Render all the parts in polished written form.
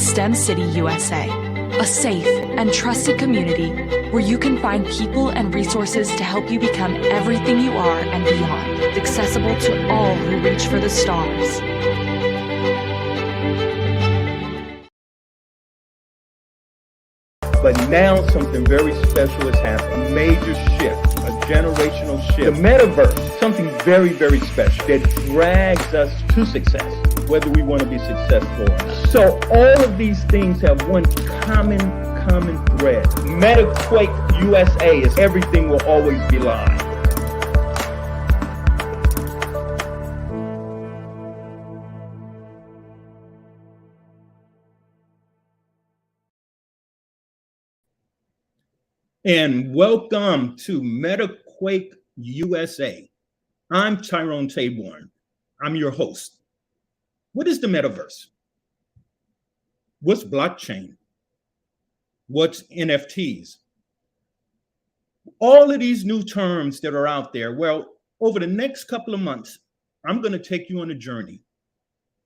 STEM City USA, a safe and trusted community where you can find people and resources to help you become everything you are and beyond, accessible to all who reach for the stars. But now something very special has happened, a major shift, a generational shift. The metaverse, something very, very special that drags us to success, whether we want to be successful or not. So all of these things have one common thread. METAQUAKE USA is everything will always be live. And welcome to METAQUAKE USA. I'm Tyrone Taborn. I'm your host. What is the metaverse? What's blockchain? What's NFTs? All of these new terms that are out there. Well, over the next couple of months, I'm going to take you on a journey.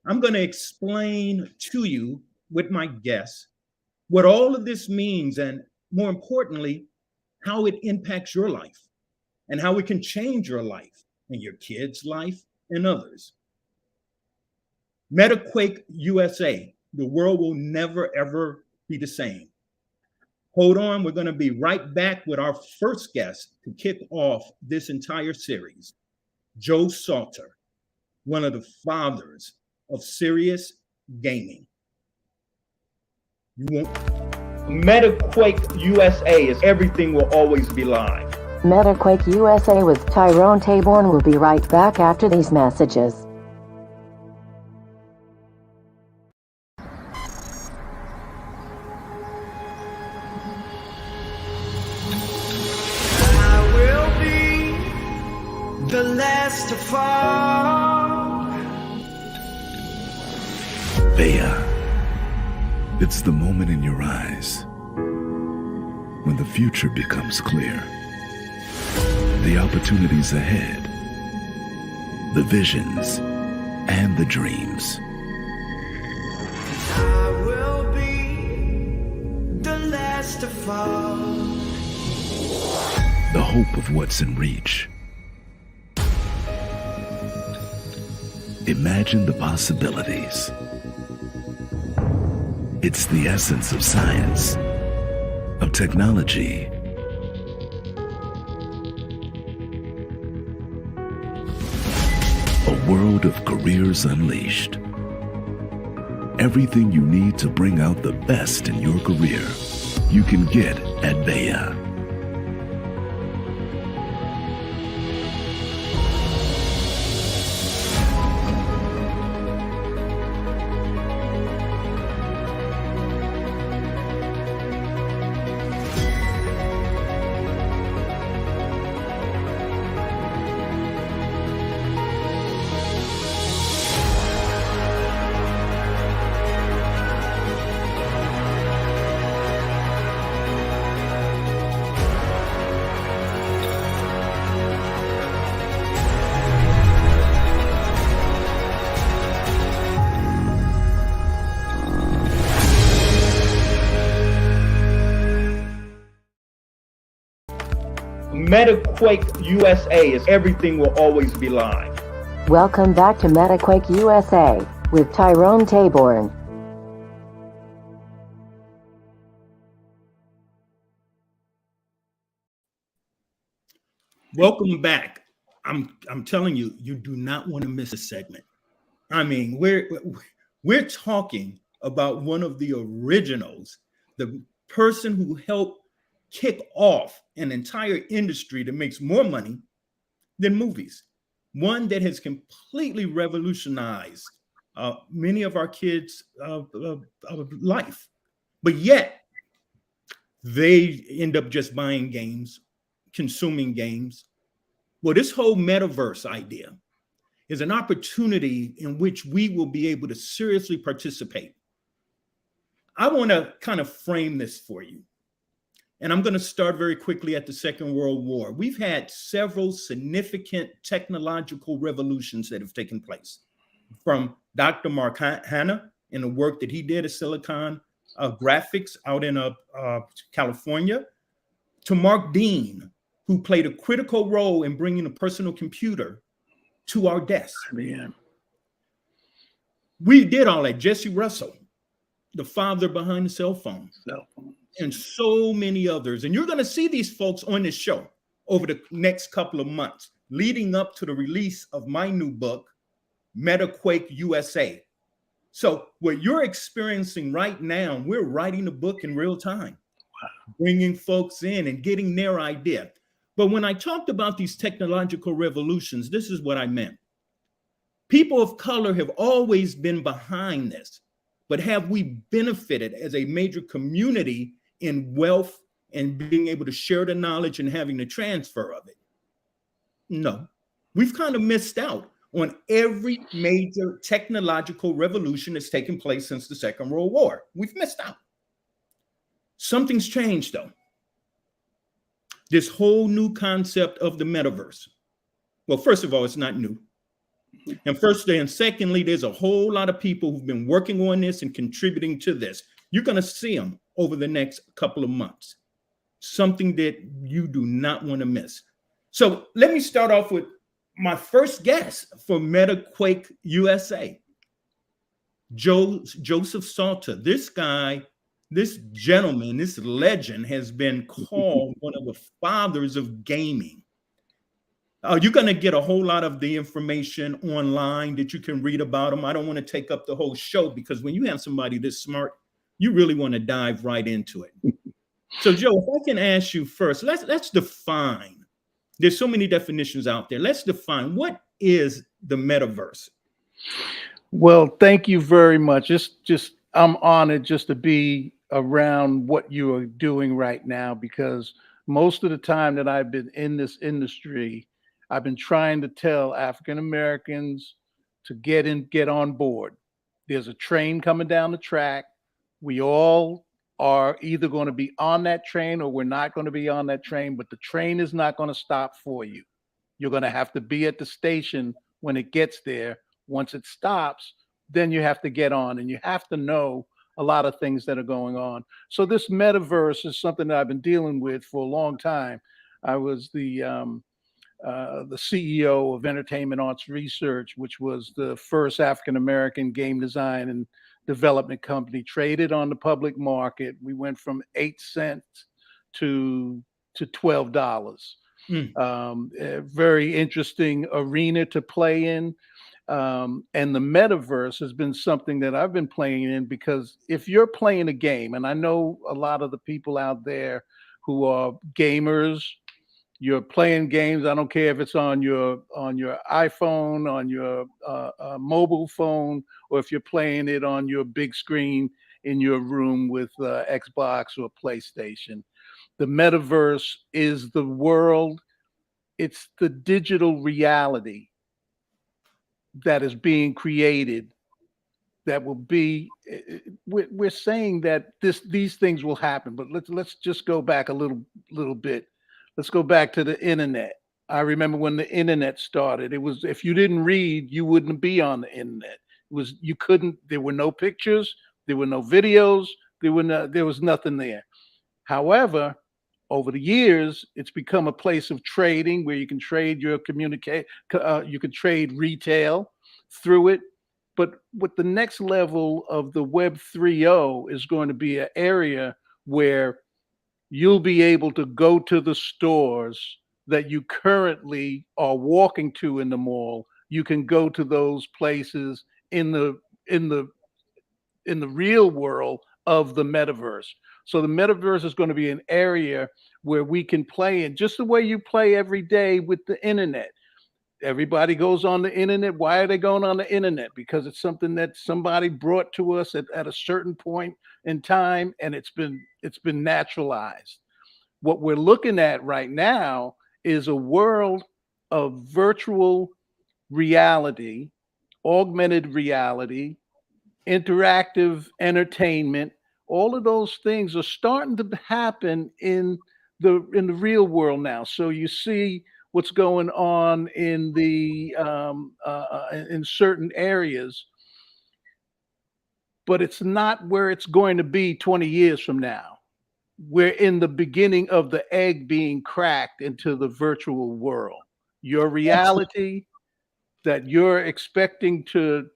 I'm going to explain to you with my guests what all of this means, and more importantly, how it impacts your life and how it can change your life and your kids' life and others. METAQUAKE USA, the world will never, ever be the same. Hold on, we're going to be right back with our first guest to kick off this entire series, Joe Saulter, one of the fathers of serious gaming. You won't. METAQUAKE USA is everything will always be live. METAQUAKE USA with Tyrone Taborn will be right back after these messages. I will be the last to fall. Bea. It's the moment in your eyes when the future becomes clear. The opportunities ahead, the visions, and the dreams. I will be the last to fall. The hope of what's in reach. Imagine the possibilities. It's the essence of science, of technology, a world of careers unleashed. Everything you need to bring out the best in your career, you can get at Bea. METAQUAKE USA is everything will always be live. Welcome back to METAQUAKE USA with Tyrone Taborn. Welcome back. I'm telling you, you do not want to miss a segment. I mean, we're talking about one of the originals, the person who helped kick off an entire industry that makes more money than movies. One that has completely revolutionized many of our kids' life. But yet, they end up just buying games, consuming games. Well, this whole metaverse idea is an opportunity in which we will be able to seriously participate. I want to kind of frame this for you. And I'm going to start very quickly at the Second World War. We've had several significant technological revolutions that have taken place, from Dr. Mark Hanna and the work that he did at Silicon Graphics out in California, to Mark Dean, who played a critical role in bringing a personal computer to our desks. Yeah. We did all that. Jesse Russell, the father behind the cell phone, and so many others. And you're going to see these folks on this show over the next couple of months, leading up to the release of my new book, METAQUAKE USA. So what you're experiencing right now, we're writing the book in real time, bringing folks in and getting their idea. But when I talked about these technological revolutions, this is what I meant. People of color have always been behind this, but have we benefited as a major community in wealth and being able to share the knowledge and having the transfer of it? No, we've kind of missed out on every major technological revolution that's taken place since the Second World War. We've missed out. Something's changed, though. This whole new concept of the metaverse. Well, first of all, it's not new. And firstly and secondly, there's a whole lot of people who've been working on this and contributing to this. You're going to see them over the next couple of months. Something that you do not want to miss. So let me start off with my first guest for METAQUAKE USA, Joseph Saulter. This guy, this gentleman, this legend has been called one of the fathers of gaming. You're going to get a whole lot of the information online that you can read about him. I don't want to take up the whole show because when you have somebody this smart, you really want to dive right into it. So, Joe, if I can ask you first, let's define. There's so many definitions out there. Let's define, what is the metaverse? Well, thank you very much. Just I'm honored just to be around what you are doing right now, because most of the time that I've been in this industry, I've been trying to tell African Americans to get on board. There's a train coming down the track. We all are either going to be on that train or we're not going to be on that train, but the train is not going to stop for you. You're going to have to be at the station when it gets there. Once it stops, then you have to get on, and you have to know a lot of things that are going on. So this metaverse is something that I've been dealing with for a long time. I was the CEO of Entertainment Arts Research, which was the first African-American game design and development company, traded on the public market. We went from 8 cents to $12. A very interesting arena to play in. And the metaverse has been something that I've been playing in, because if you're playing a game, and I know a lot of the people out there who are gamers, you're playing games. I don't care if it's on your iPhone, on your mobile phone, or if you're playing it on your big screen in your room with Xbox or PlayStation. The metaverse is the world. It's the digital reality that is being created. That will be. We're saying that these things will happen, but let's just go back a little bit. Let's go back to the internet. I remember when the internet started, it was, if you didn't read, you wouldn't be on the internet. There were no pictures, there were no videos, there was nothing there. However, over the years, it's become a place of trading where you can trade you can trade retail through it. But with the next level of the Web 3.0 is going to be an area where you'll be able to go to the stores that you currently are walking to in the mall. You can go to those places in the real world of the metaverse. So the metaverse is going to be an area where we can play in just the way you play every day with the internet. Everybody goes on the internet. Why are they going on the internet? Because it's something that somebody brought to us at a certain point in time, and it's been naturalized. What we're looking at right now is a world of virtual reality, augmented reality, interactive entertainment. All of those things are starting to happen in the real world now. So you see what's going on in the in certain areas. but it's not where it's going to be 20 years from now. We're in the beginning of the egg being cracked into the virtual world. Your reality that you're expecting to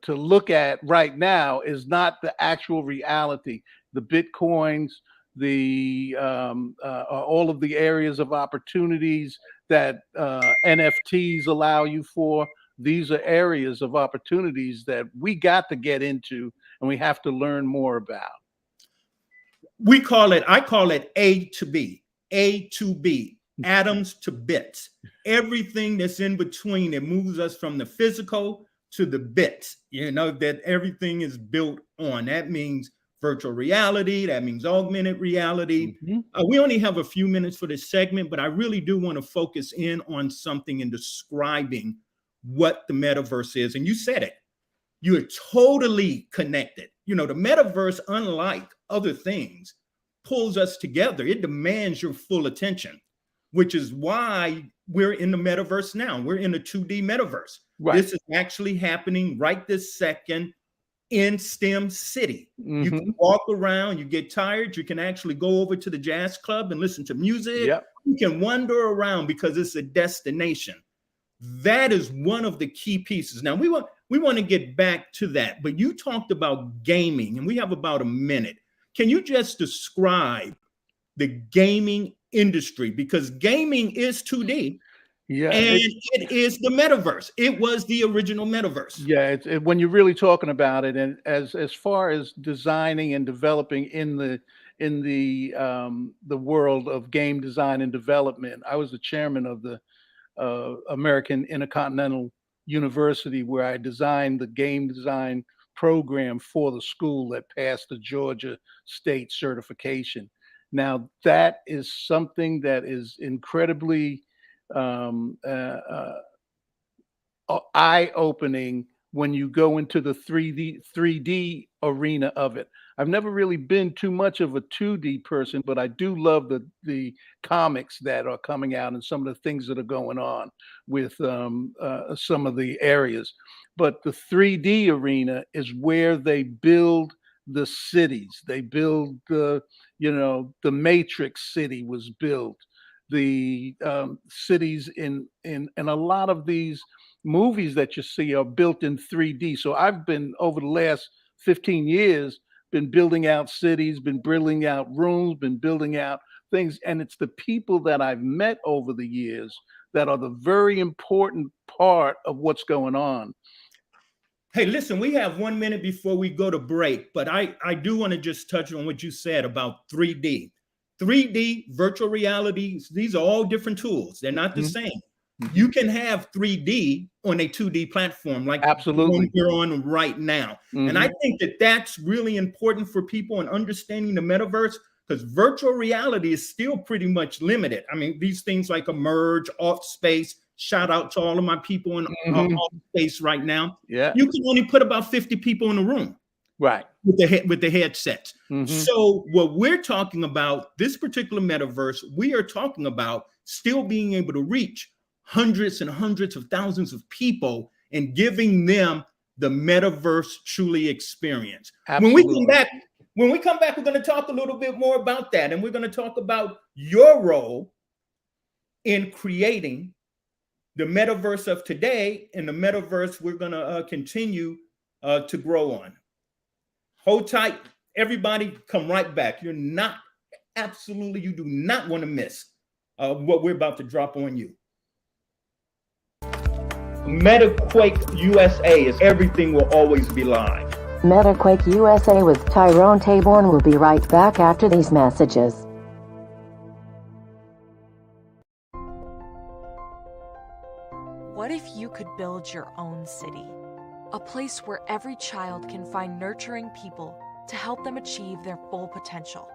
look at right now is not the actual reality. The Bitcoins, the all of the areas of opportunities that NFTs allow you for. These are areas of opportunities that we got to get into and we have to learn more about. I call it A to B, atoms to bits. Everything that's in between, it moves us from the physical to the bits, that everything is built on. That means virtual reality. That means augmented reality. We only have a few minutes for this segment, but I really do want to focus in on something in describing what the metaverse is. And you said it. You're totally connected. The metaverse, unlike other things, pulls us together. It demands your full attention, which is why we're in the metaverse now. We're in a 2D metaverse. Right. This is actually happening right this second in STEM City. You can walk around, you get tired, you can actually go over to the jazz club and listen to music. You can wander around because it's a destination. That is one of the key pieces. Now, we want to get back to that, but you talked about gaming, and we have about a minute. Can you just describe the gaming industry? Because gaming is 2D. Yeah, and it is the metaverse. It was the original metaverse. Yeah, when you're really talking about it, and as far as designing and developing in the world of game design and development, I was the chairman of the American Intercontinental University, where I designed the game design program for the school that passed the Georgia State certification. Now, that is something that is incredibly eye-opening when you go into the 3D arena of it. I've never really been too much of a 2D person, but I do love the comics that are coming out and some of the things that are going on with some of the areas. But the 3D arena is where they build the cities. They build the Matrix city was built. The cities in a lot of these movies that you see are built in 3D. So I've been, over the last 15 years, been building out cities, been building out rooms, been building out things. And it's the people that I've met over the years that are the very important part of what's going on. Hey, listen, we have 1 minute before we go to break, but I do want to just touch on what you said about 3D. 3D, virtual reality, these are all different tools. They're not the same. You can have 3D on a 2D platform like absolutely we're on right now. And I think that that's really important for people in understanding the metaverse, because virtual reality is still pretty much limited. I mean, these things like Emerge, Off Space, shout out to all of my people in Off Space right now. Yeah, you can only put about 50 people in the room. Right. With the headsets. So what we're talking about, this particular metaverse, we are talking about still being able to reach hundreds and hundreds of thousands of people and giving them the metaverse truly experience. Absolutely. When we come back, we're going to talk a little bit more about that. And we're going to talk about your role in creating the metaverse of today and the metaverse we're going to continue to grow on. Hold tight. Everybody, come right back. You do not want to miss what we're about to drop on you. METAQUAKE USA is everything will always be live. METAQUAKE USA with Tyrone Taborn will be right back after these messages. What if you could build your own city? A place where every child can find nurturing people to help them achieve their full potential.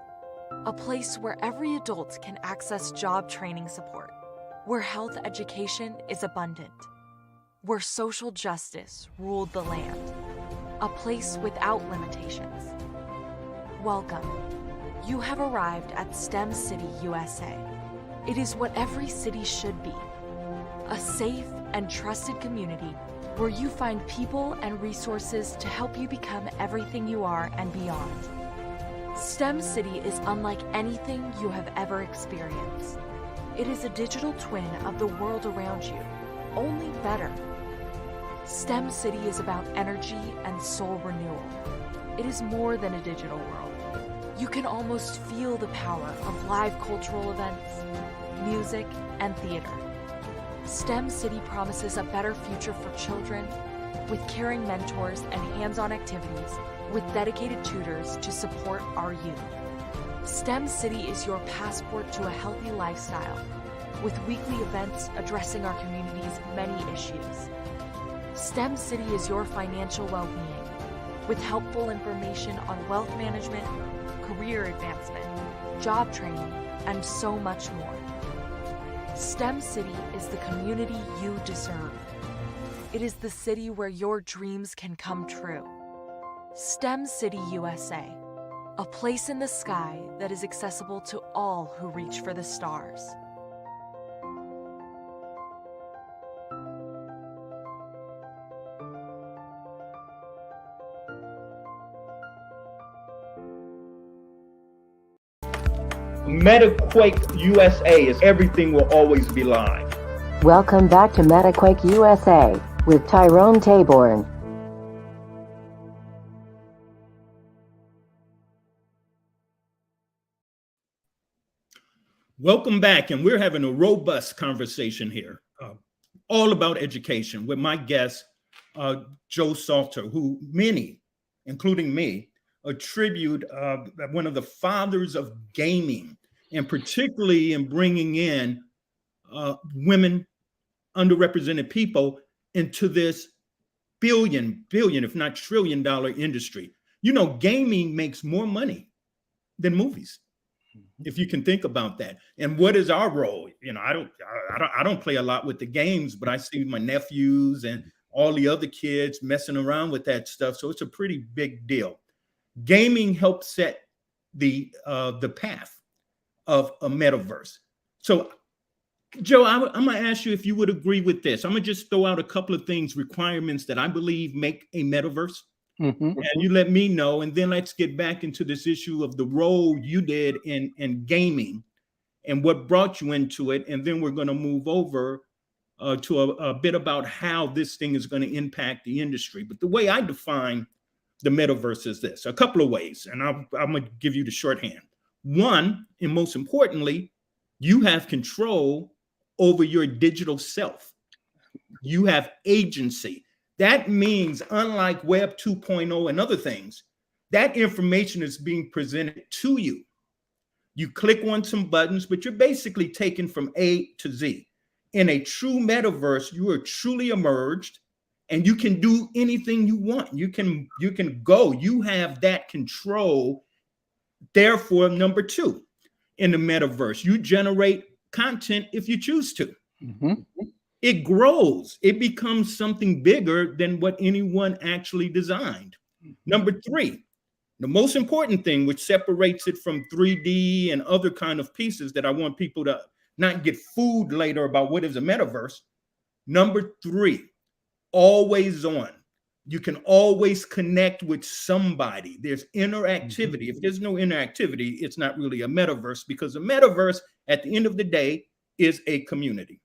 A place where every adult can access job training support. Where health education is abundant. Where social justice ruled the land. A place without limitations. Welcome. You have arrived at STEM City USA. It is what every city should be. A safe and trusted community where you find people and resources to help you become everything you are and beyond. STEM City is unlike anything you have ever experienced. It is a digital twin of the world around you, only better. STEM City is about energy and soul renewal. It is more than a digital world. You can almost feel the power of live cultural events, music, and theater. STEM City promises a better future for children with caring mentors and hands-on activities with dedicated tutors to support our youth. STEM City is your passport to a healthy lifestyle with weekly events addressing our community's many issues. STEM City is your financial well-being with helpful information on wealth management, career advancement, job training, and so much more. STEM City is the community you deserve. It is the city where your dreams can come true. STEM City USA, a place in the sky that is accessible to all who reach for the stars. METAQUAKE USA is everything will always be live. Welcome back to MetaQuake USA with Tyrone Taborn. Welcome back, and we're having a robust conversation here, all about education with my guest, Joe Saulter, who many, including me, attribute one of the fathers of gaming, and particularly in bringing in women, underrepresented people into this billion, if not trillion-dollar industry. You know, gaming makes more money than movies, if you can think about that. And what is our role? You know, I don't play a lot with the games, but I see my nephews and all the other kids messing around with that stuff. So it's a pretty big deal. Gaming helps set the path of a metaverse. So, Joe, I'm going to ask you if you would agree with this. I'm going to just throw out a couple of things, requirements that I believe make a metaverse. And you let me know, and then let's get back into this issue of the role you did in gaming and what brought you into it. And then we're going to move over to a bit about how this thing is going to impact the industry. But the way I define the metaverse is this, a couple of ways, and I'm going to give you the shorthand. One, and most importantly, you have control over your digital self. You have agency. That means, unlike Web 2.0 and other things, that information is being presented to you. You click on some buttons, but you're basically taken from A to Z. In a true metaverse, you are truly emerged, and you can do anything you want. You can go. You have that control. Therefore, number two, in the metaverse, you generate content if you choose to. It grows. It becomes something bigger than what anyone actually designed. Number three, the most important thing, which separates it from 3D and other kind of pieces that I want people to not get fooled later about what is a metaverse. Number three, always on. You can always connect with somebody. There's interactivity. If there's no interactivity, it's not really a metaverse, because a metaverse, at the end of the day, is a community.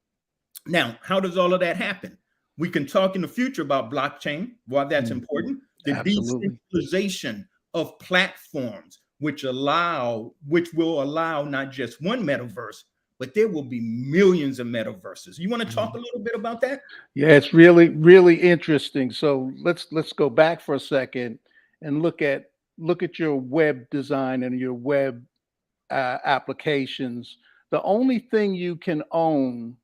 Now, how does all of that happen? We can talk in the future about blockchain, why that's important. The decentralization of platforms, which will allow not just one metaverse, but there will be millions of metaverses. You want to talk a little bit about that? Yeah, it's really, really interesting. So let's go back for a second and look at your web design and your web applications. The only thing you can own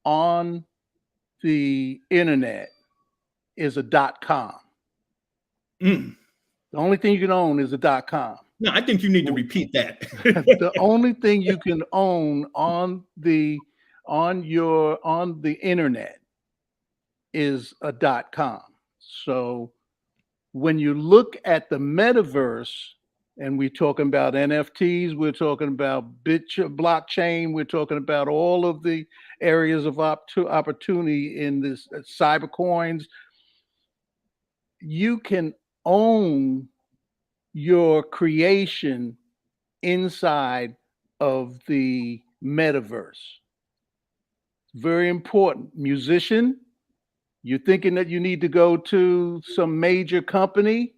on the internet is a .com. The only thing you can own is a .com. No, I think you need to repeat that. The only thing you can own on the internet is a .com. So when you look at the metaverse, And we're talking about NFTs, we're talking about blockchain, we're talking about all of the areas of opportunity in this cyber coins. You can own your creation inside of the metaverse. Very important. Musician, you're thinking that you need to go to some major company?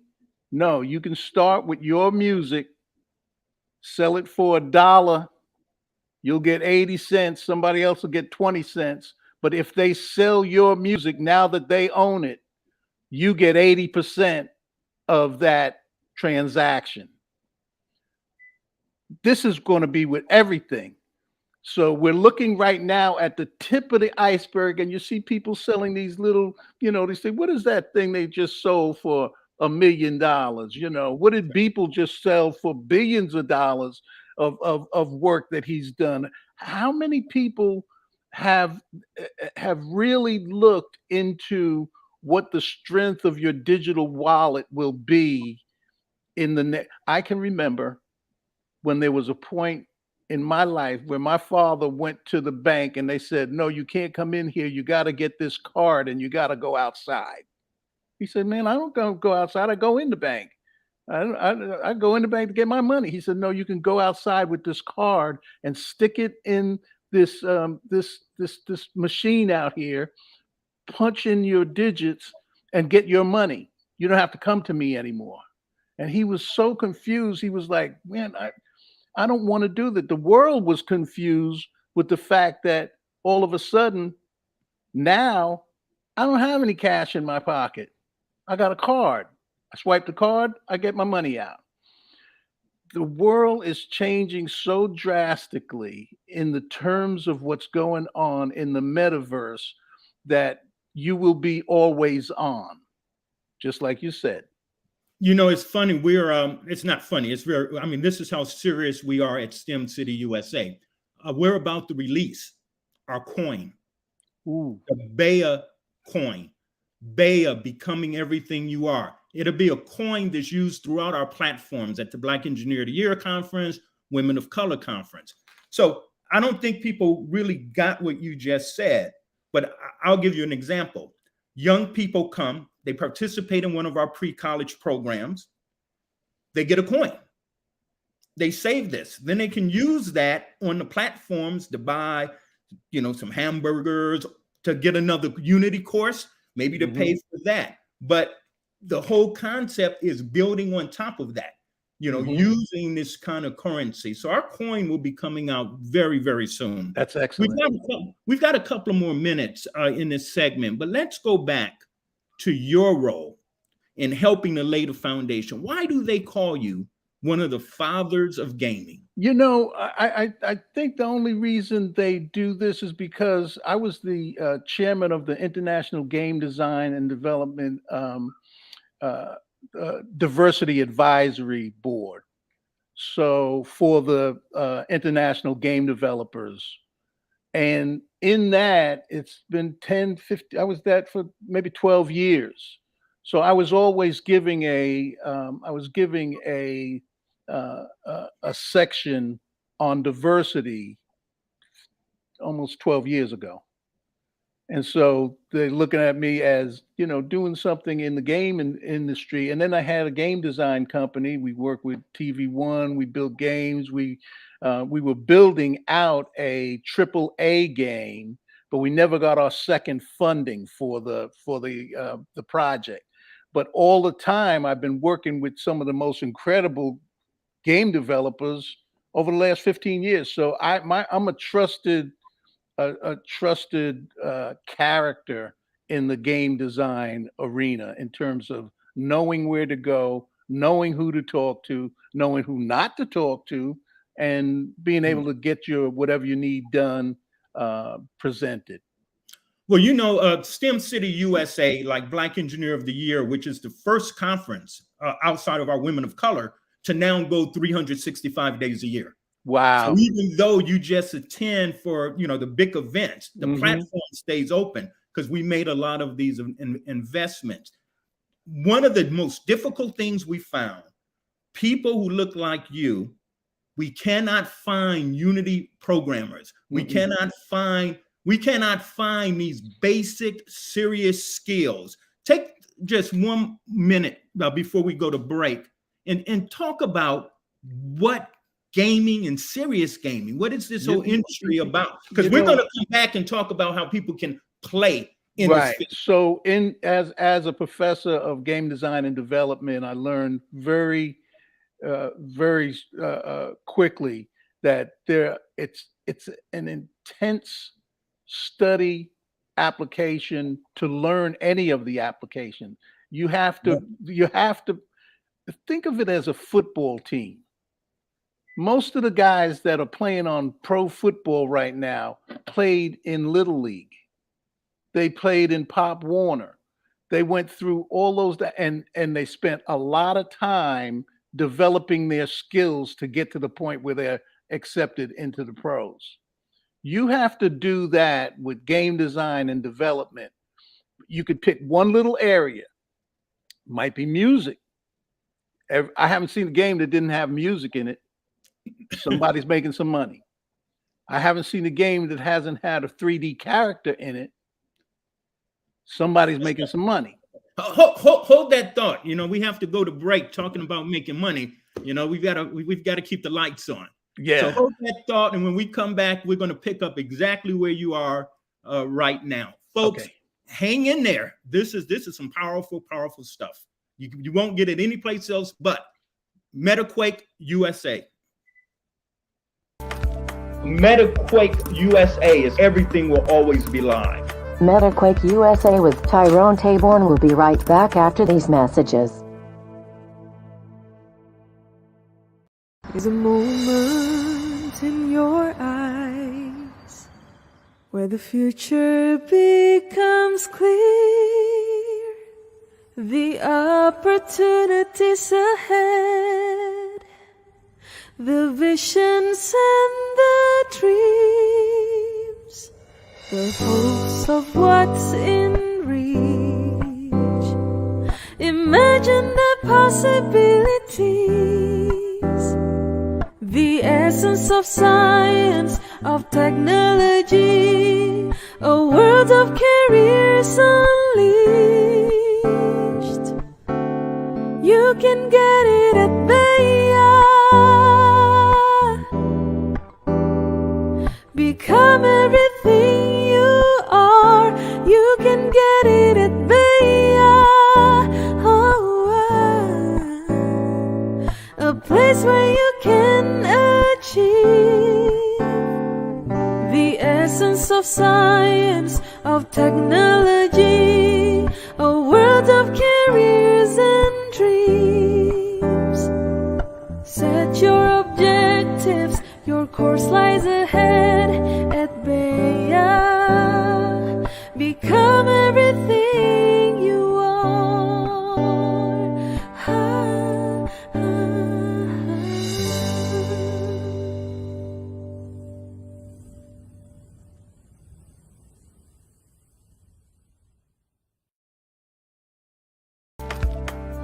No, you can start with your music, sell it for $1. You'll get 80 cents. Somebody else will get 20 cents. But if they sell your music now that they own it, you get 80% of that transaction. This is going to be with everything. So we're looking right now at the tip of the iceberg, and you see people selling these little, they say, what is that thing they just sold for $1 million? What did Beeple just sell for billions of dollars of work that he's done? How many people have really looked into what the strength of your digital wallet will be in the next? I can remember when there was a point in my life where my father went to the bank and they said, no, you can't come in here. You got to get this card and you got to go outside. He said, man, I don't go outside. I go in the bank. I go in the bank to get my money. He said, no, you can go outside with this card and stick it in this this machine out here, punch in your digits and get your money. You don't have to come to me anymore. And he was so confused. He was like, man, I don't want to do that. The world was confused with the fact that all of a sudden now I don't have any cash in my pocket. I got a card. I swipe the card, I get my money out. The world is changing so drastically in the terms of what's going on in the metaverse that you will be always on, just like you said. It's funny. It's not funny. It's this is how serious we are at STEM City USA. We're about to release our coin, the BEA coin. BEA, becoming everything you are. It'll be a coin that's used throughout our platforms at the Black Engineer of the Year Conference, Women of Color Conference. So I don't think people really got what you just said, but I'll give you an example. Young people come, they participate in one of our pre-college programs, they get a coin. They save this. Then they can use that on the platforms to buy, some hamburgers, to get another Unity course, maybe to pay for that. But the whole concept is building on top of that, using this kind of currency. So our coin will be coming out very, very soon. That's excellent. We've got a couple of more minutes in this segment, but let's go back to your role in helping to lay the foundation. Why do they call you one of the fathers of gaming? I think the only reason they do this is because I was the chairman of the International Game Design and Development Diversity Advisory Board. So for the international game developers. And in that, it's been 10, 15, I was that for maybe 12 years. So I was always giving a section on diversity almost 12 years ago. And so they're looking at me as, doing something in the game industry. And then I had a game design company. We worked with TV One. We built games. We were building out a AAA game, but we never got our second funding for the project. But all the time I've been working with some of the most incredible game developers over the last 15 years. So I'm a trusted character in the game design arena in terms of knowing where to go, knowing who to talk to, knowing who not to talk to, and being able to get your whatever you need done presented. Well, STEM City USA, like Black Engineer of the Year, which is the first conference outside of our Women of Color to now go 365 days a year. Wow. So even though you just attend for, the big events, the platform stays open because we made a lot of these investments. One of the most difficult things we found, people who look like you. We cannot find Unity programmers. We cannot find these basic, serious skills. Take just 1 minute before we go to break and talk about what gaming and serious gaming, what is this whole industry about? Because we're going to come back and talk about how people can play in this field. So as a professor of game design and development, I learned very quickly that it's an intense study application to learn any of the application. You have to think of it as a football team. Most of the guys that are playing on pro football right now played in Little League. They played in Pop Warner. They went through all those and they spent a lot of time developing their skills to get to the point where they're accepted into the pros. You have to do that with game design and development. You could pick one little area. Might be music. I haven't seen a game that didn't have music in it. Somebody's making some money. I haven't seen a game that hasn't had a 3D character in it. Somebody's making some money. Hold that thought. We have to go to break talking about making money. We've got to keep the lights on. Yeah. So hold that thought, and when we come back, we're going to pick up exactly where you are right now, folks. Okay. Hang in there. This is some powerful stuff. You won't get it anyplace else but METAQUAKE USA. METAQUAKE USA is everything will always be live. METAQUAKE USA with Tyrone Taborn will be right back after these messages. There's a moment in your eyes where the future becomes clear. The opportunities ahead, the visions and the dreams, the hopes of what's in reach. Imagine the possibilities, the essence of science, of technology, a world of careers unleashed. You can get it at Baya. Become everything you are. You can get it at Baya. A place where you can achieve the essence of science, of technology, a world of careers and dreams. Set your objectives, your course lies ahead at Baya. Become everything you are.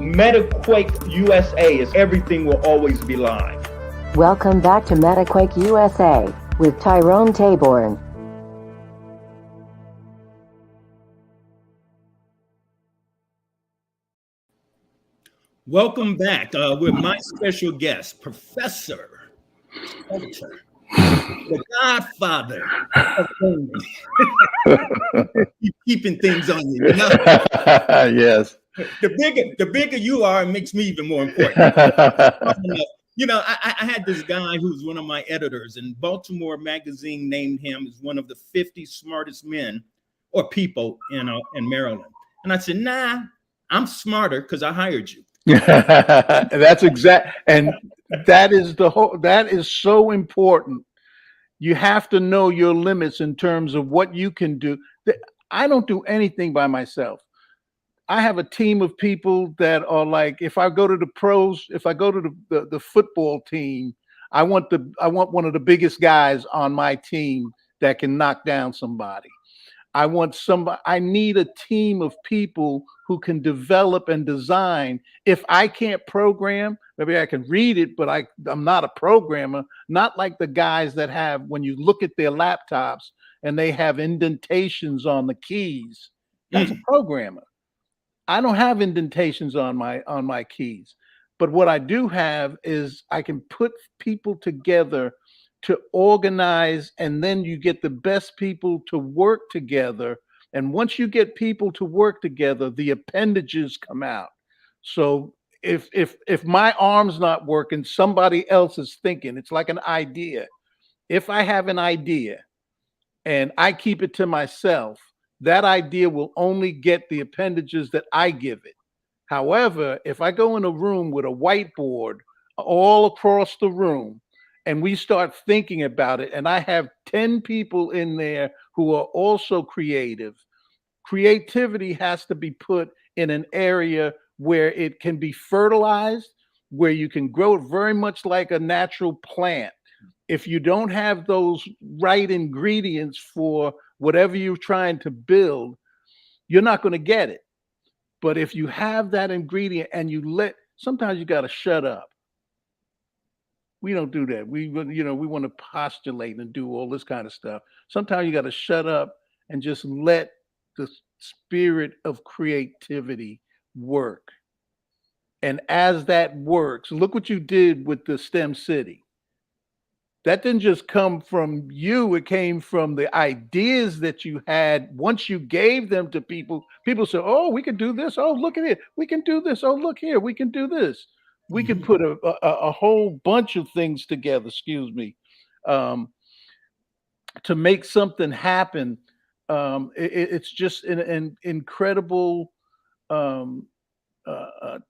METAQUAKE USA is everything will always be live. Welcome back to METAQUAKE USA with Tyrone Taborn. Welcome back with my special guest, Professor Saulter, the godfather of gaming. Keep keeping things on you, Yes. The bigger you are, it makes me even more important. I had this guy who's one of my editors, and Baltimore Magazine named him as one of the 50 smartest men or people in Maryland. And I said, nah, I'm smarter because I hired you. That's exact, and that is so important. You have to know your limits in terms of what you can do. I don't do anything by myself. I have a team of people that are like, if I go to the pros, if I go to the football team, I want one of the biggest guys on my team that can knock down somebody. I want somebody, I need a team of people who can develop and design. If I can't program, maybe I can read it, but I'm not a programmer, not like the guys that have, when you look at their laptops and they have indentations on the keys, that's a programmer. I don't have indentations on my keys. But what I do have is I can put people together to organize, and then you get the best people to work together. And once you get people to work together, the appendages come out. So if my arm's not working, somebody else is thinking. It's like an idea. If I have an idea and I keep it to myself, that idea will only get the appendages that I give it. However, if I go in a room with a whiteboard all across the room and we start thinking about it, and I have 10 people in there who are also creative, creativity has to be put in an area where it can be fertilized, where you can grow it very much like a natural plant. If you don't have those right ingredients for whatever you're trying to build, you're not going to get it. But if you have that ingredient and sometimes you got to shut up. We don't do that. We want to postulate and do all this kind of stuff. Sometimes you got to shut up and just let the spirit of creativity work. And as that works, look what you did with the STEM City. That didn't just come from you. It came from the ideas that you had. Once you gave them to people, people said, oh, we can do this. Oh, look at it. We can do this. Oh, look here. We can do this. We can put a whole bunch of things together, to make something happen. It's just an incredible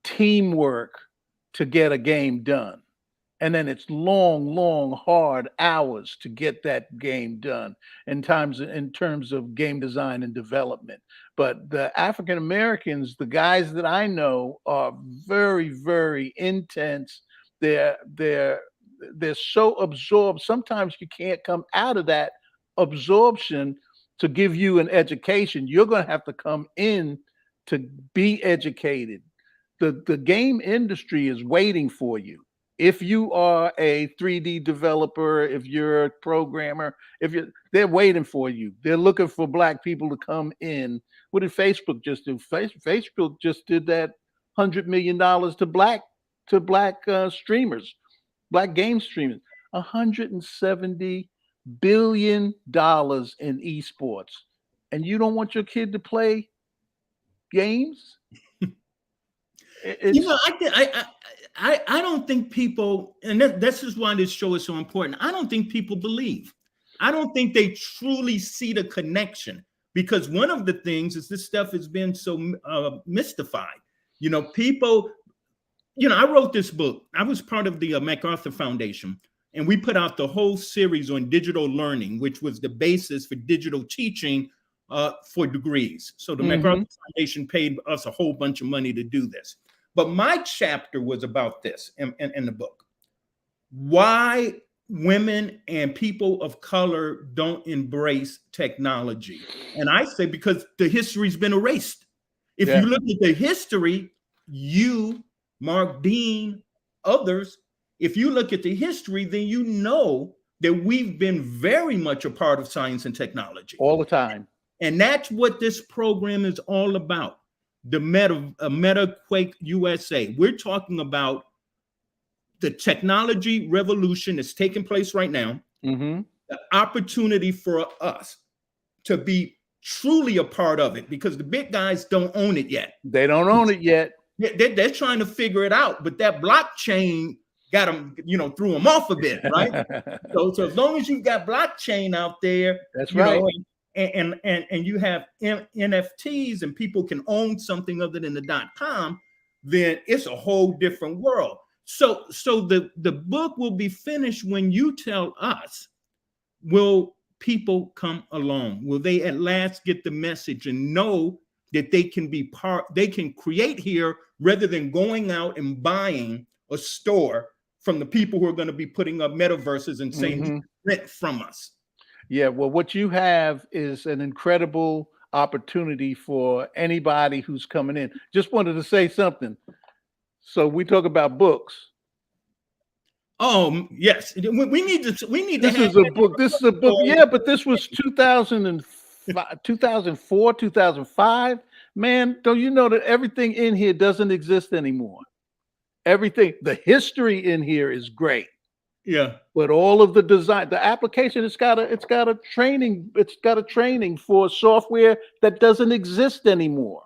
teamwork to get a game done. And then it's long, hard hours to get that game done in terms of game design and development. But the African Americans, the guys that I know, are very, very intense. They're so absorbed. Sometimes you can't come out of that absorption to give you an education. You're going to have to come in to be educated. The game industry is waiting for you. If you are a 3D developer, if you're a programmer, they're waiting for you. They're looking for Black people to come in. What did Facebook just do? Facebook just did that $100 million to black streamers, Black game streamers. $170 billion in esports, and you don't want your kid to play games? I don't think people, and this is why this show is so important. I don't think people believe. I don't think they truly see the connection, because one of the things is this stuff has been so mystified. People, I wrote this book. I was part of the MacArthur Foundation, and we put out the whole series on digital learning, which was the basis for digital teaching for degrees. So the MacArthur Foundation paid us a whole bunch of money to do this. But my chapter was about this in the book: why women and people of color don't embrace technology. And I say because the history's been erased. If you look at the history, you, Mark Dean, others, if you look at the history, then you know that we've been very much a part of science and technology. All the time. And that's what this program is all about. The METAQUAKE USA. We're talking about the technology revolution that's taking place right now. The opportunity for us to be truly a part of it, because the big guys don't own it yet. They don't own it yet. They're trying to figure it out, but that blockchain got them, threw them off a bit, right? so as long as you've got blockchain out there, that's right. And you have NFTs and people can own something other than the .com, then it's a whole different world. So the book will be finished when you tell us, will people come along? Will they at last get the message and know that they can be they can create here rather than going out and buying a store from the people who are going to be putting up metaverses and saying rent from us? Yeah, well, what you have is an incredible opportunity for anybody who's coming in. Just wanted to say something. So we talk about books. Oh yes, we need to. We need to This have. is a book. This is a book. Yeah, but this was 2005, 2004, 2005. Man, don't you know that everything in here doesn't exist anymore? Everything, the history in here is great. Yeah. But all of the design, the application, it's got a training for software that doesn't exist anymore.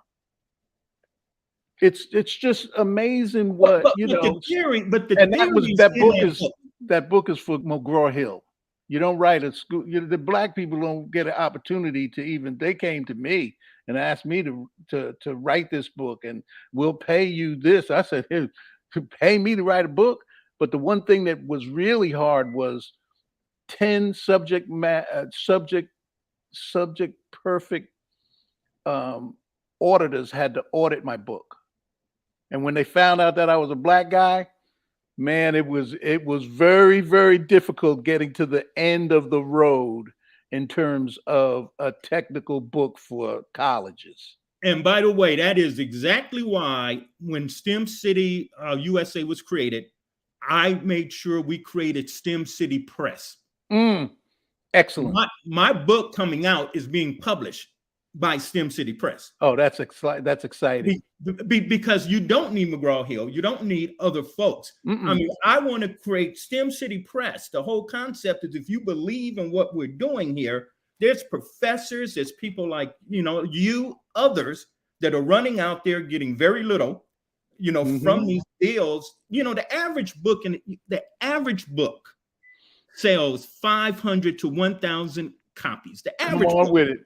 It's just amazing what But the theory, but the and theory that book is for McGraw Hill. You don't write at school. The black people don't get an opportunity to even. They came to me and asked me to write this book, and we'll pay you this. I said, hey, to pay me to write a book. But the one thing that was really hard was 10 subject perfect auditors had to audit my book. And when they found out that I was a black guy, man, it was very, very difficult getting to the end of the road in terms of a technical book for colleges. And by the way, that is exactly why when STEM City USA was created, I made sure we created STEM City Press. Excellent. My book coming out is being published by STEM City Press. Oh, that's exciting. Because you don't need McGraw Hill. You don't need other folks. I mean, I want to create STEM City Press. The whole concept is if you believe in what we're doing here, there's professors, there's people like, you, others that are running out there getting very little, from these deals. The average book sells 500 to 1,000 copies. The average.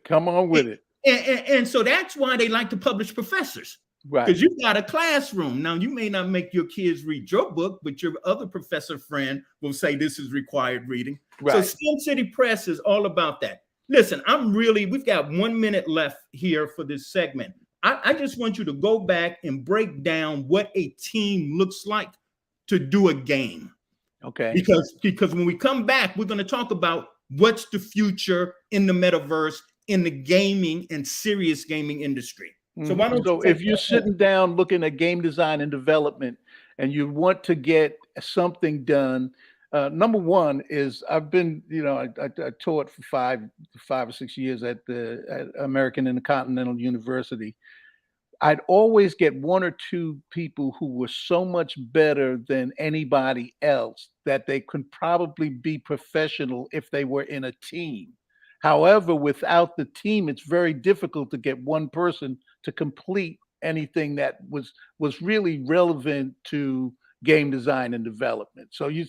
Come on with it. And so that's why they like to publish professors. Right. Because you've got a classroom. Now, you may not make your kids read your book, but your other professor friend will say this is required reading. Right. So STEM City Press is all about that. Listen, we've got 1 minute left here for this segment. I just want you to go back and break down what a team looks like to do a game. Okay. Because when we come back, we're going to talk about what's the future in the metaverse, in the gaming and serious gaming industry. So why don't if you're sitting down looking at game design and development and you want to get something done, number one is I've been, I taught for five or 6 years at American Intercontinental University. I'd always get one or two people who were so much better than anybody else that they could probably be professional if they were in a team. However, without the team, it's very difficult to get one person to complete anything that was really relevant to game design and development. So you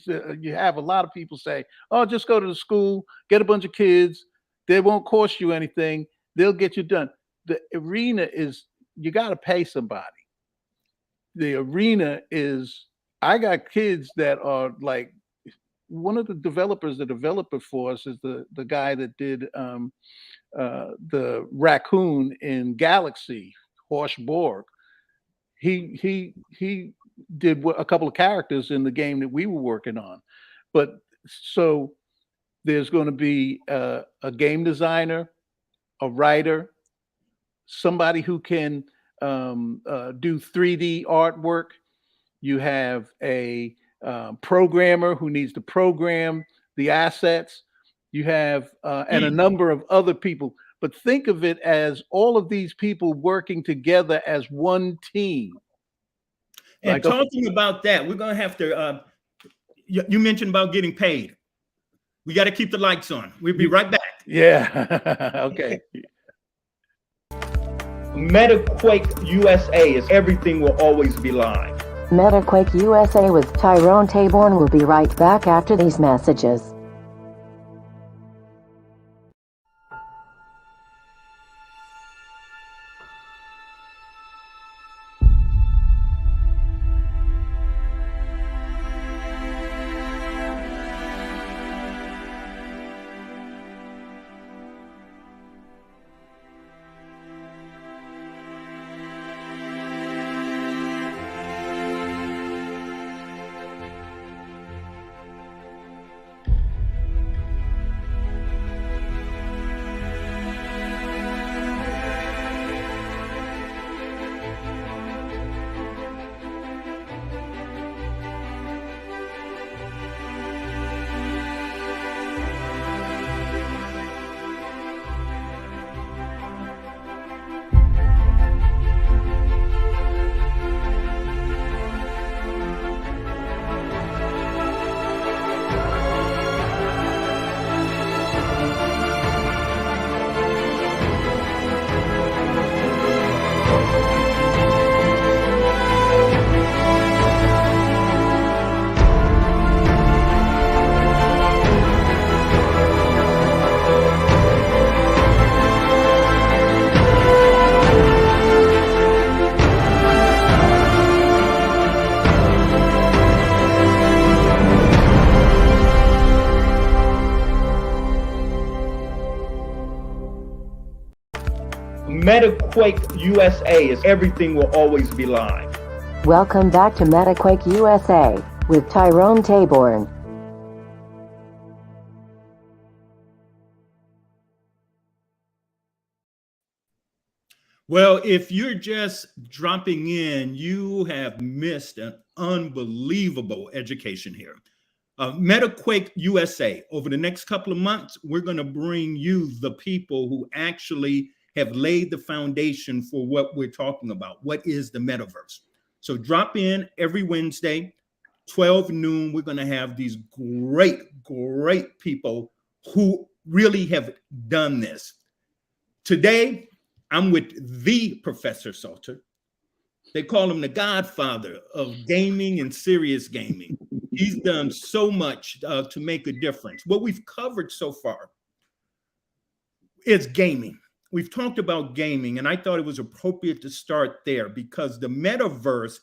have a lot of people say, oh, just go to the school, get a bunch of kids. They won't cost you anything. They'll get you done. The arena is, you got to pay somebody. The arena is, I got kids that are like, one of the developers that developed it for us is the guy that did the raccoon in Galaxy, Horst Borg. He did a couple of characters in the game that we were working on. But so there's going to be a game designer, a writer, somebody who can do 3D artwork. You have a programmer who needs to program the assets. You have and a number of other people. But think of it as all of these people working together as one team. And talking about that, we're going to have to, you mentioned about getting paid. We got to keep the lights on. We'll be right back. Yeah. Okay. METAQUAKE USA is everything will always be live. METAQUAKE USA with Tyrone Taborn will be right back after these messages. MetaQuake USA is everything will always be live. Welcome back to MetaQuake USA with Tyrone Taborn. Well, if you're just dropping in, you have missed an unbelievable education here. MetaQuake USA, over the next couple of months, we're going to bring you the people who actually have laid the foundation for what we're talking about. What is the metaverse? So drop in every Wednesday, 12 noon. We're going to have these great people who really have done this. Today, I'm with the Professor Saulter. They call him the godfather of gaming and serious gaming. He's done so much to make a difference. What we've covered so far is gaming. We've talked about gaming, and I thought it was appropriate to start there because the metaverse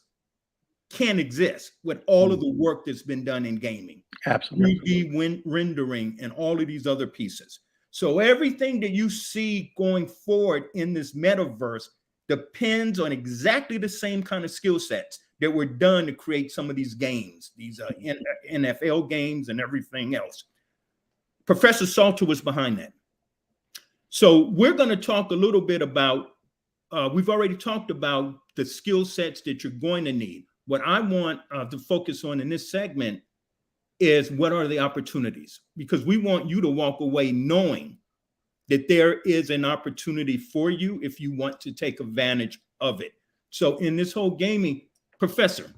can exist with all of the work that's been done in gaming. Absolutely. 3D rendering and all of these other pieces. So everything that you see going forward in this metaverse depends on exactly the same kind of skill sets that were done to create some of these games, these NFL games and everything else. Professor Saulter was behind that. So we're going to talk a little bit about, we've already talked about the skill sets that you're going to need. What I want to focus on in this segment is what are the opportunities? Because we want you to walk away knowing that there is an opportunity for you if you want to take advantage of it. So in this whole gaming, Professor,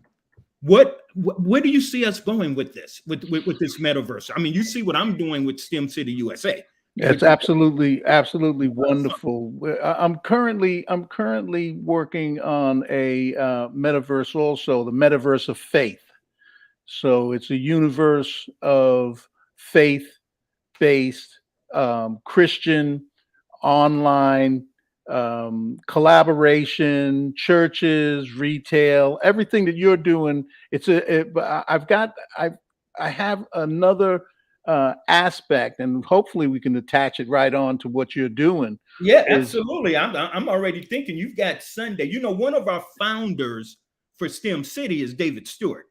where do you see us going with this, with this metaverse? I mean, you see what I'm doing with STEM City USA. It's absolutely wonderful. I'm currently working on a metaverse also, the Metaverse of Faith. So it's a universe of faith-based Christian online collaboration, churches, retail, everything that you're doing. I have another aspect, and hopefully we can attach it right on to what you're doing. Yeah, absolutely. I'm already thinking you've got Sunday. You know, one of our founders for STEM City is David Stewart.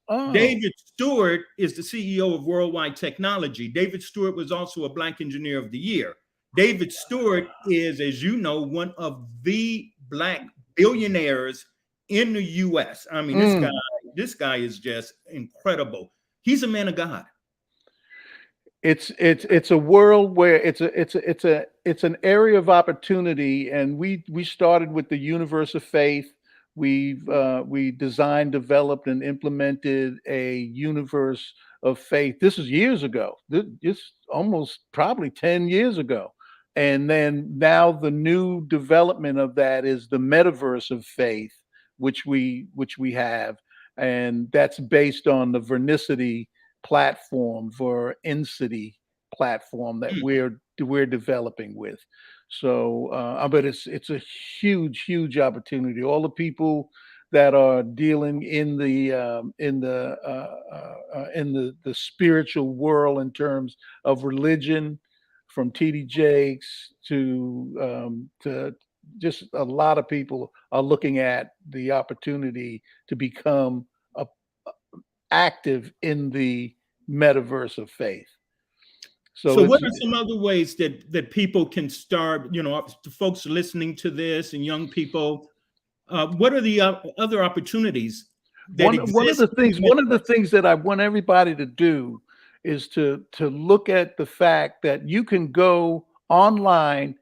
Oh. David Stewart is the CEO of Worldwide Technology. David Stewart was also a Black Engineer of the Year. David Stewart is, as you know, one of the Black billionaires in the U.S. I mean, this guy is just incredible. He's a man of God. It's a world where it's an area of opportunity, and we started with the Universe of Faith. We designed, developed, and implemented a universe of faith. This is years ago. This almost probably 10 years ago. And then now the new development of that is the Metaverse of Faith, which we have, and that's based on the Vernicity platform, Vernicity platform that we're developing with. So, but it's a huge opportunity. All the people that are dealing in the spiritual world in terms of religion, from TD Jakes to just a lot of people are looking at the opportunity to become active in the Metaverse of Faith. So what are some other ways that people can start, you know, the folks listening to this and young people, what are the other opportunities that exist? One of the things that I want everybody to do is to look at the fact that you can go online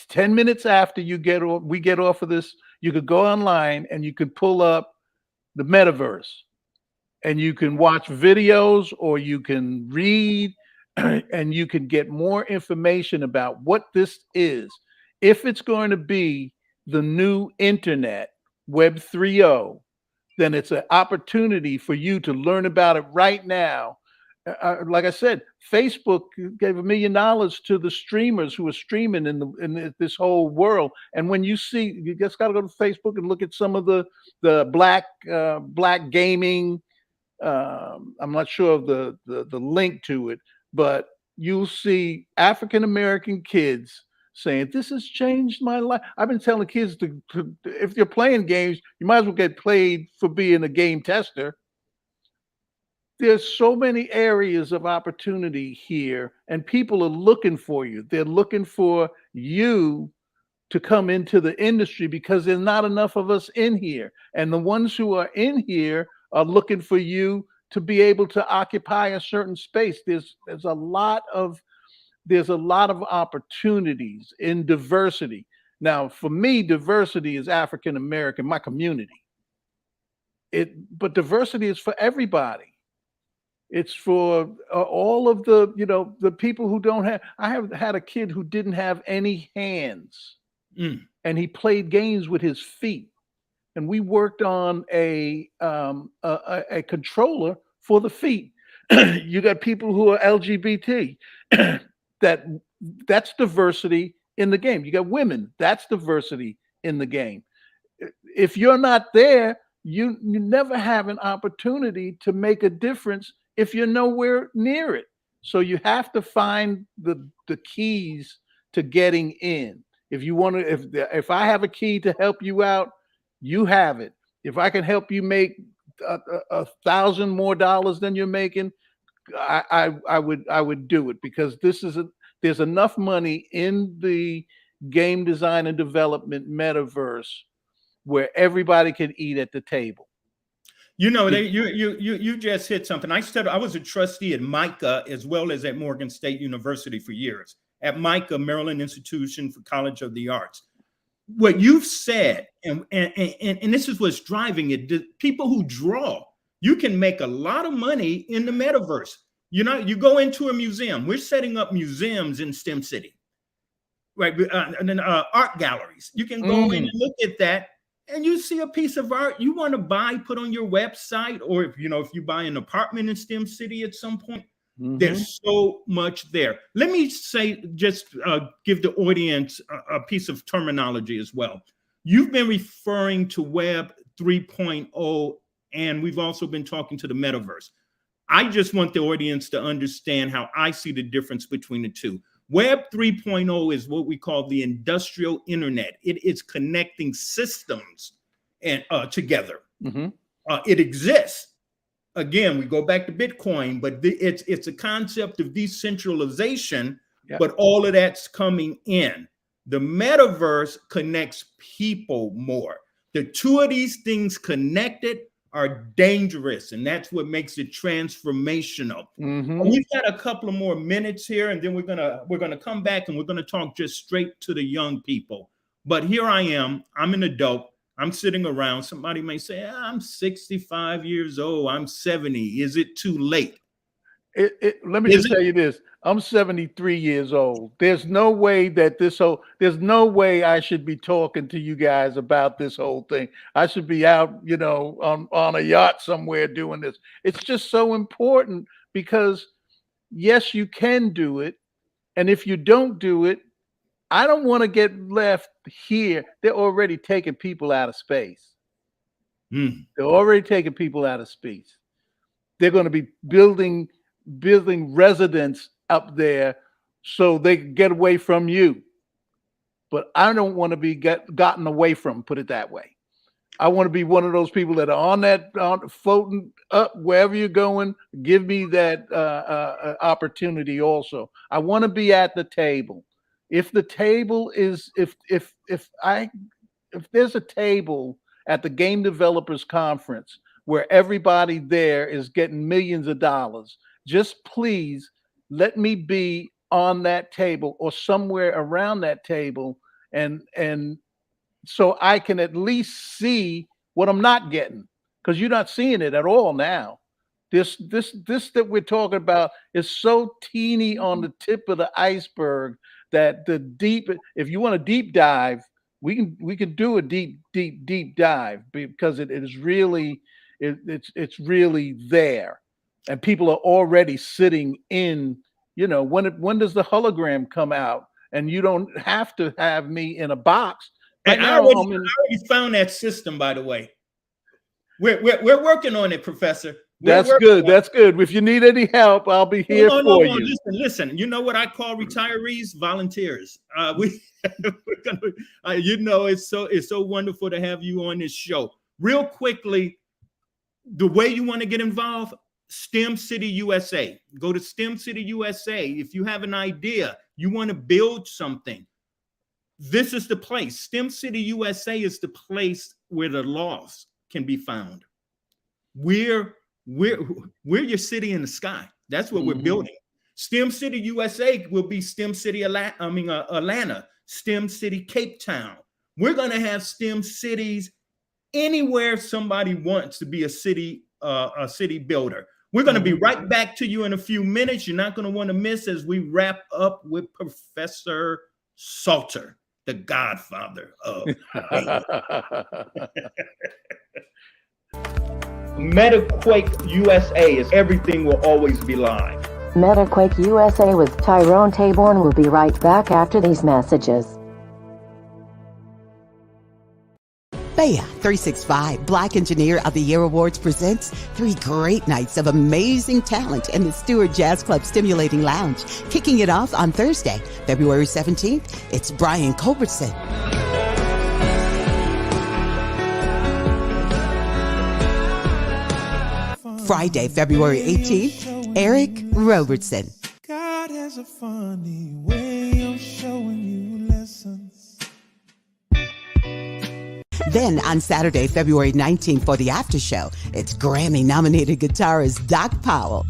10 minutes after we get off of this, you could go online and you could pull up the metaverse and you can watch videos or you can read and you can get more information about what this is. If it's going to be the new internet, Web 3.0, then it's an opportunity for you to learn about it right now. Like I said, Facebook gave $1 million to the streamers who are streaming in this whole world. And when you see, you just got to go to Facebook and look at some of the black gaming. I'm not sure of the link to it, but you'll see African American kids saying, this has changed my life. I've been telling kids if you're playing games, you might as well get paid for being a game tester. There's so many areas of opportunity here, and people are looking for you. They're looking for you to come into the industry because there's not enough of us in here. And the ones who are in here are looking for you to be able to occupy a certain space. There's a lot of opportunities in diversity. Now, for me, diversity is African American, my community. But diversity is for everybody. It's for all of the people who don't have. I have had a kid who didn't have any hands, and he played games with his feet. And we worked on a controller for the feet. You got people who are LGBT. That's diversity in the game. You got women. That's diversity in the game. If you're not there, you never have an opportunity to make a difference if you're nowhere near it. So you have to find the keys to getting in. If you want to, if I have a key to help you out, you have it. If I can help you make $1,000 more than you're making, I would do it, because there's enough money in the game design and development metaverse where everybody can eat at the table. You know, you just hit something. I was a trustee at MICA as well as at Morgan State University for years. At MICA, Maryland Institution for College of the Arts. What you've said, and this is what's driving it, the people who draw, you can make a lot of money in the metaverse. You know, you go into a museum. We're setting up museums in STEM City, right? And then art galleries. You can go in and look at that, and you see a piece of art you want to buy, put on your website, or if you buy an apartment in STEM City at some point. There's so much there. Let me say, just give the audience a piece of terminology as well. You've been referring to Web 3.0, and we've also been talking to the metaverse. I just want the audience to understand how I see the difference between the two. Web 3.0 is what we call the industrial internet. It is connecting systems and together. It exists. Again, we go back to Bitcoin, but it's a concept of decentralization, but all of that's coming in. The metaverse connects people more. The two of these things connected are dangerous, and that's what makes it transformational. We've got a couple of more minutes here, and then we're gonna come back and we're gonna talk just straight to the young people. But here I am. I'm an adult. I'm sitting around. Somebody may say, I'm 65 years old. I'm 70. Is it too late? Let me just tell you this. I'm 73 years old. There's no way that there's no way I should be talking to you guys about this whole thing. I should be out, on a yacht somewhere doing this. It's just so important, because yes, you can do it. And if you don't do it, I don't want to get left here. They're already taking people out of space. They're already taking people out of space. They're going to be building residents up there so they can get away from you. But I don't want to be gotten away from, put it that way. I want to be one of those people that are floating up wherever you're going. Give me that opportunity also. I want to be at the table. If the table is, if there's a table at the Game Developers Conference where everybody there is getting millions of dollars, just please let me be on that table or somewhere around that table, and so I can at least see what I'm not getting, because you're not seeing it at all now. This that we're talking about is so teeny on the tip of the iceberg that if you want a deep dive, we can do a deep dive, because it is really it's really there, and people are already sitting in. When does the hologram come out? And you don't have to have me in a box. Right now, I already found that system, by the way. We're working on it, Professor. That's good. That's good. If you need any help, I'll be here for you. Listen. You know what I call retirees? Volunteers. We're gonna, you know, it's so wonderful to have you on this show. Real quickly, the way you want to get involved, STEM City USA. Go to STEM City USA. If you have an idea, you want to build something, this is the place. STEM City USA is the place where the lost can be found. We're your city in the sky. That's what we're building. STEM City USA will be STEM City Atlanta, STEM City Cape Town. We're going to have STEM cities anywhere somebody wants to be a city builder. We're going to be right back to you in a few minutes. You're not going to want to miss as we wrap up with Professor Saulter, the godfather of METAQUAKE USA is everything will always be live. METAQUAKE USA with Tyrone Taborn will be right back after these messages. Baya 365 Black Engineer of the Year Awards presents 3 great nights of amazing talent in the Stewart Jazz Club Stimulating Lounge. Kicking it off on Thursday, February 17th, it's Brian Culbertson. Friday, February 18th, Eric Robertson. God has a funny way of showing you lessons. Then on Saturday, February 19th for the after show, it's Grammy-nominated guitarist Doc Powell.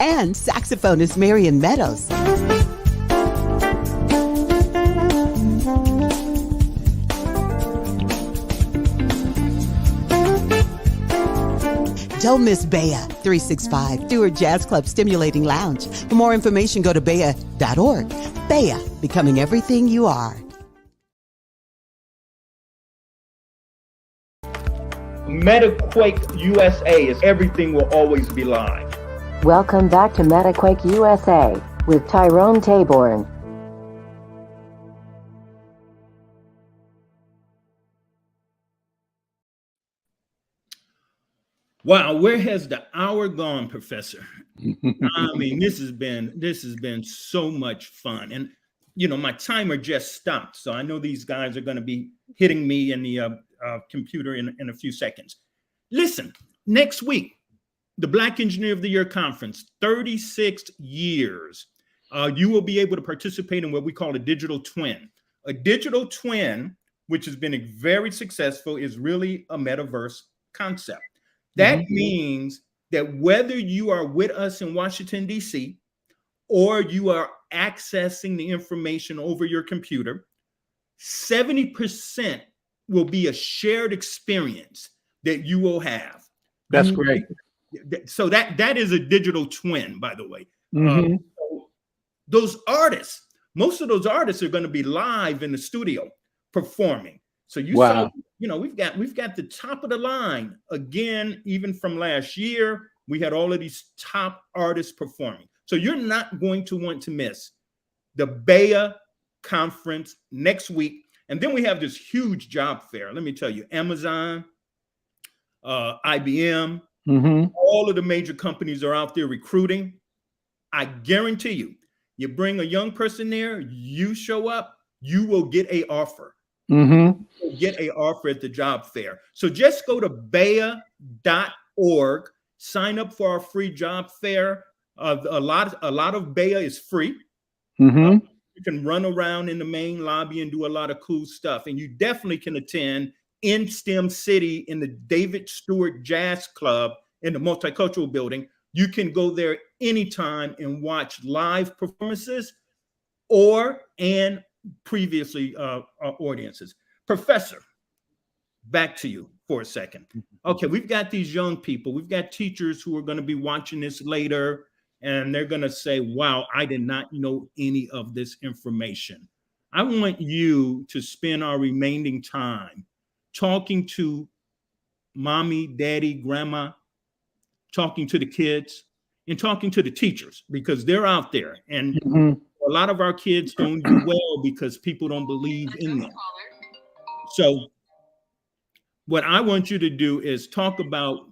And saxophonist Marion Meadows. Don't miss Baya 365 Stewart Jazz Club Stimulating Lounge. For more information, go to baya.org. Baya, becoming everything you are. METAQUAKE USA is everything will always be live. Welcome back to METAQUAKE USA with Tyrone Taborn. Wow, where has the hour gone, Professor? I mean, this has been so much fun. And you know, my timer just stopped, so I know these guys are going to be hitting me in the computer in a few seconds. Listen, next week, the Black Engineer of the Year Conference, 36 years. You will be able to participate in what we call a digital twin. A digital twin, which has been very successful, is really a metaverse concept. That means that whether you are with us in Washington, D.C., or you are accessing the information over your computer, 70% will be a shared experience that you will have. That's great. So that is a digital twin, by the way. Those artists, most of those artists are going to be live in the studio performing. So you saw, you know, we've got the top of the line again. Even from last year, we had all of these top artists performing. So you're not going to want to miss the Baya conference next week. And then we have this huge job fair. Let me tell you, Amazon, IBM, all of the major companies are out there recruiting. I guarantee you, you bring a young person there, you show up, you will get an offer. Get an offer at the job fair. So just go to baya.org, sign up for our free job fair. A lot of Baya is free. You can run around in the main lobby and do a lot of cool stuff. And you definitely can attend in STEM City in the David Stewart Jazz Club in the Multicultural Building. You can go there anytime and watch live performances and previously audiences. Professor, back to you for a second. Okay, we've got these young people. We've got teachers who are going to be watching this later, and they're going to say, wow, I did not know any of this information. I want you to spend our remaining time talking to mommy, daddy, grandma, talking to the kids, and talking to the teachers, because they're out there. And a lot of our kids don't do well because people don't believe in them. So what I want you to do is talk about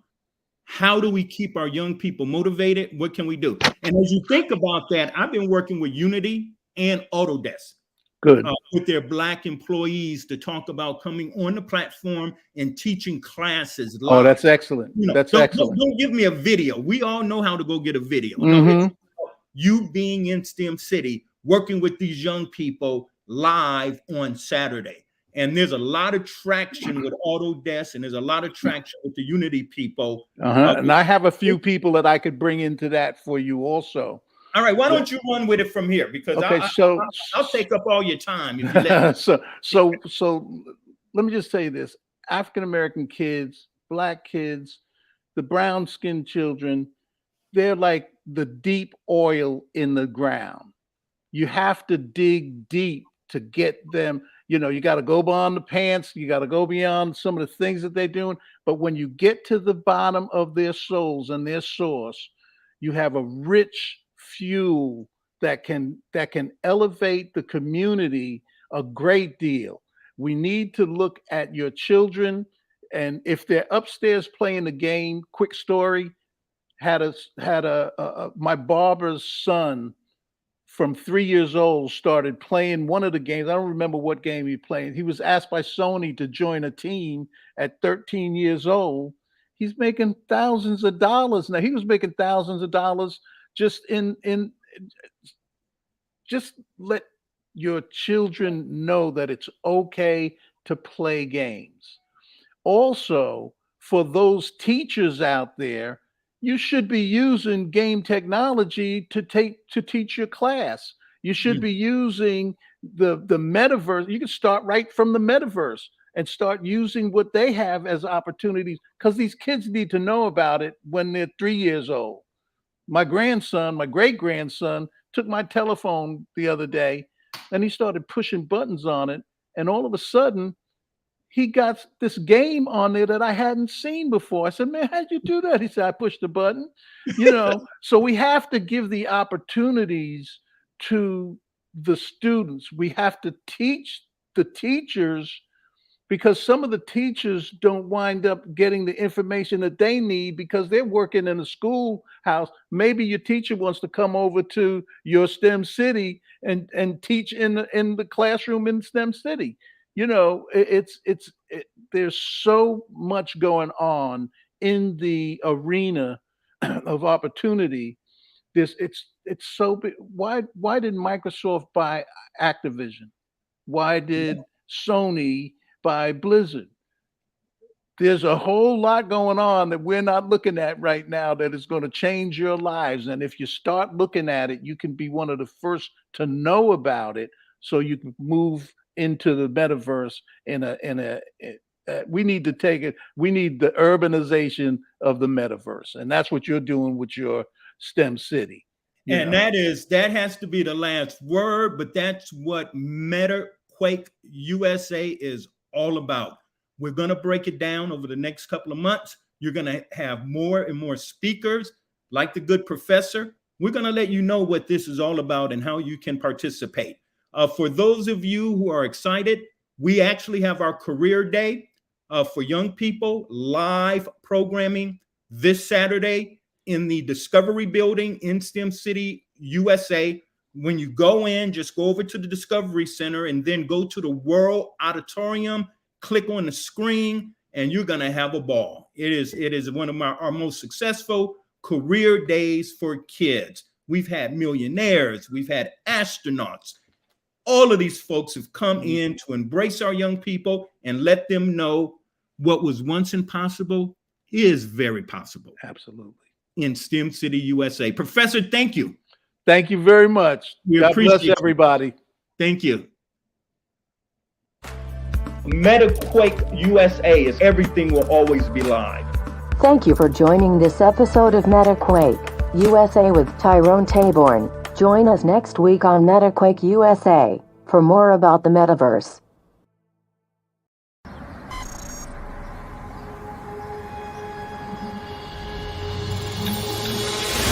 how do we keep our young people motivated? What can we do? And as you think about that, I've been working with Unity and Autodesk. Good. With their Black employees to talk about coming on the platform and teaching classes live. Oh, that's excellent. That's excellent. Don't give me a video. We all know how to go get a video. Mm-hmm. No, it's you being in STEM City, working with these young people live on Saturday. And there's a lot of traction with Autodesk, and there's a lot of traction with the Unity people. And I have a few people that I could bring into that for you also. All right, why don't you run with it from here? Because I'll take up all your time if you let me. So let me just say this. African-American kids, Black kids, the brown-skinned children, they're like the deep oil in the ground. You have to dig deep to get them. You know, you got to go beyond the pants. You got to go beyond some of the things that they're doing. But when you get to the bottom of their souls and their source, you have a rich fuel that can elevate the community a great deal. We need to look at your children, and if they're upstairs playing the game, quick story, my barber's son from 3 years old started playing one of the games. I don't remember what game he played. He was asked by Sony to join a team at 13 years old. He's making thousands of dollars now. He was making thousands of dollars just just let your children know that it's okay to play games. Also, for those teachers out there, you should be using game technology to teach your class. You should be using the metaverse. You can start right from the metaverse and start using what they have as opportunities, because these kids need to know about it when they're 3 years old. My great-grandson, took my telephone the other day and he started pushing buttons on it. And all of a sudden, he got this game on there that I hadn't seen before. I said, man, how'd you do that? He said, I pushed the button. You know, so we have to give the opportunities to the students. We have to teach the teachers, because some of the teachers don't wind up getting the information that they need because they're working in a schoolhouse. Maybe your teacher wants to come over to your STEM city and teach in the classroom in STEM city. You know, there's so much going on in the arena of opportunity. It's so big. Why did Microsoft buy Activision? Why did Sony buy Blizzard? There's a whole lot going on that we're not looking at right now that is going to change your lives. And if you start looking at it, you can be one of the first to know about it, so you can move into the metaverse we need to take it. We need the urbanization of the metaverse. And that's what you're doing with your STEM city. And that has to be the last word, but that's what METAQUAKE USA is all about. We're going to break it down over the next couple of months. You're going to have more and more speakers like the good professor. We're going to let you know what this is all about and how you can participate. For those of you who are excited, we actually have our career day for young people, live programming this Saturday in the Discovery Building in STEM City, USA. When you go in, just go over to the Discovery Center and then go to the World Auditorium, click on the screen, and you're going to have a ball. It is one of our most successful career days for kids. We've had millionaires, we've had astronauts. All of these folks have come in to embrace our young people and let them know what was once impossible is very possible. Absolutely. In STEM City, USA. Professor, thank you. Thank you very much. God bless everybody. Thank you. METAQUAKE USA is everything will always be live. Thank you for joining this episode of MetaQuake USA with Tyrone Taborn. Join us next week on METAQUAKE USA for more about the metaverse.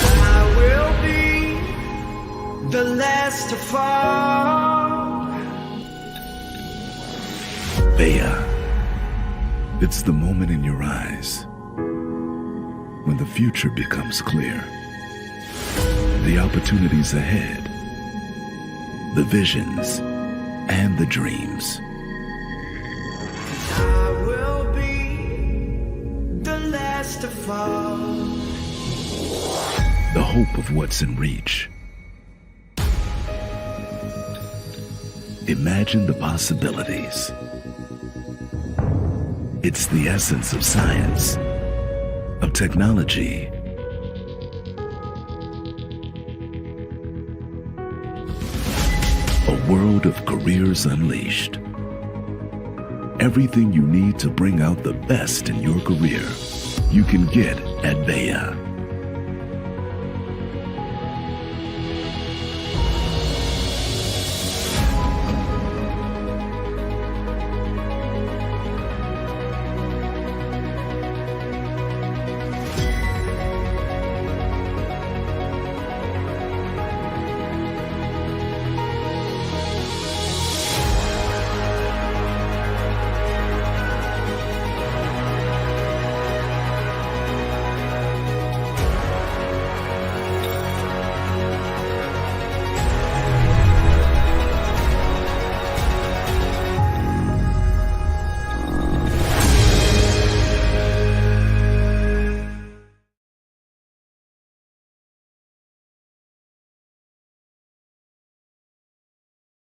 I will be the last to fall. Bea. It's the moment in your eyes when the future becomes clear. The opportunities ahead, the visions, and the dreams. I will be the last to fall. The hope of what's in reach. Imagine the possibilities. It's the essence of science, of technology, a world of careers unleashed. Everything you need to bring out the best in your career, you can get at BEA.